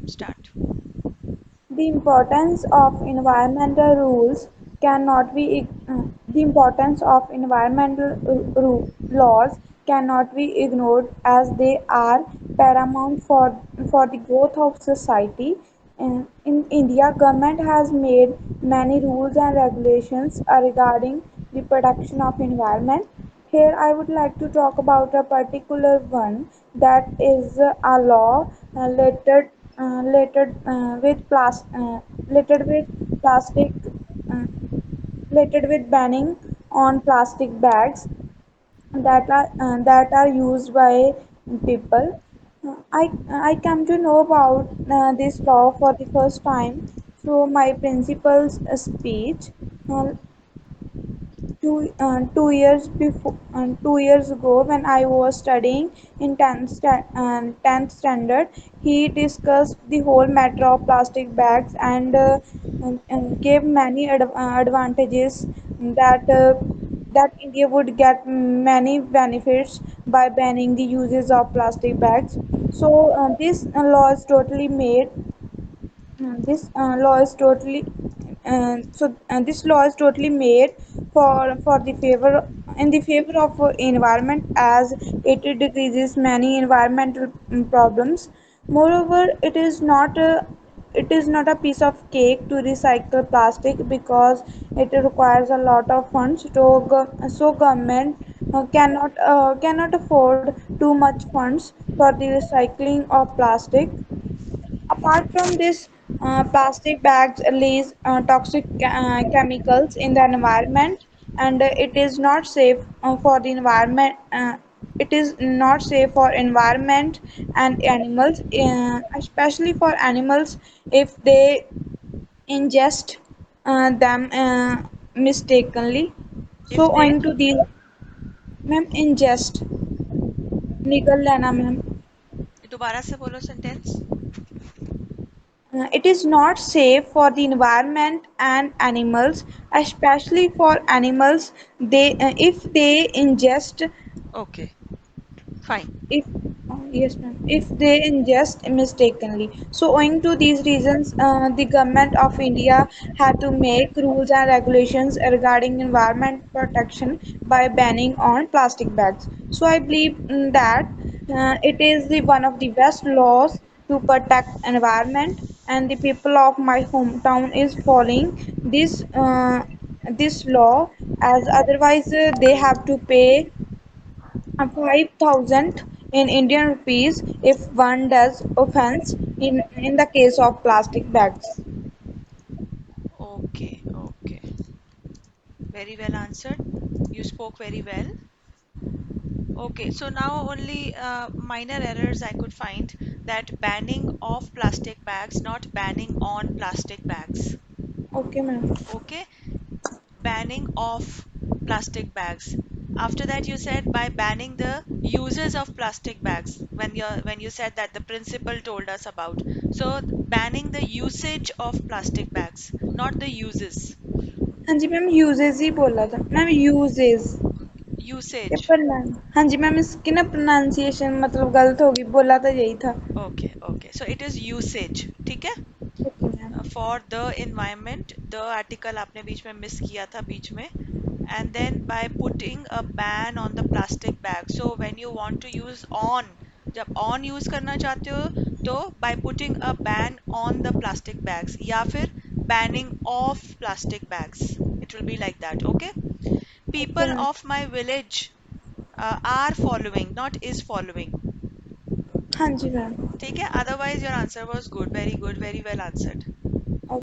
start. The importance of environmental rules cannot be the importance of environmental laws cannot be ignored as they are paramount for the growth of society. In India, government has made many rules and regulations regarding the protection of environment. Here I would like to talk about a particular one that is a law related with plastic uh, related with banning on plastic bags that are used by people. I come to know about this law for the first time through my principal's speech. Uh, 2 years ago when I was studying in 10th standard, he discussed the whole matter of plastic bags and gave many advantages that that India would get many benefits by banning the uses of plastic bags. So this law is totally made this law is totally this law is totally made for the favor in the favor of environment as it decreases many environmental problems. Moreover, it is not a piece of cake to recycle plastic because it requires a lot of funds so government cannot afford too much funds for the recycling of plastic. Apart from this, plastic bags release toxic chemicals in the environment, and it is not safe for the environment. It is not safe for environment and animals, especially for animals if they ingest them mistakenly. If So, they, owing to these, ma'am ingest निगल लेना ma'am. दोबारा से बोलो sentence. It is not safe for the environment and animals, especially for animals. They if they ingest Okay, fine. if yes ma'am, if they ingest mistakenly. So owing to these reasons, the government of India had to make rules and regulations regarding environment protection by banning on plastic bags. So I believe that it is the one of the best laws to protect environment, and the people of my hometown is following this law, as otherwise they have to pay 5,000 in Indian rupees if one does offense in the case of plastic bags. Okay, okay. Very well answered. You spoke very well. Okay, so now only minor errors I could find, that banning of plastic bags, not banning on plastic bags. Okay, ma'am. Okay, banning of plastic bags. After that, you said by banning the uses of plastic bags. When you said that the principal told us about. So banning the usage of plastic bags, not the uses. हाँ जी ma'am, uses ही बोला था ma'am, uses. ये Usage. प्रना हाँ जी ma'am, इसकी ना pronunciation मतलब गलत होगी, बोला तो यही था. Okay, okay. So it is usage. ठीक है? Okay ma'am. For the environment, the article आपने बीच में miss किया था बीच में. And then by putting a ban on the plastic bag. So when you want to use on, जब on use करना चाहते हो तो by putting a ban on the plastic bags या फिर banning of plastic bags. It will be like that. Okay. Okay People ma'am. of my village are following, not is following. हाँ जी ma'am. ठीक है. Otherwise your answer was good. Very good. Very well answered.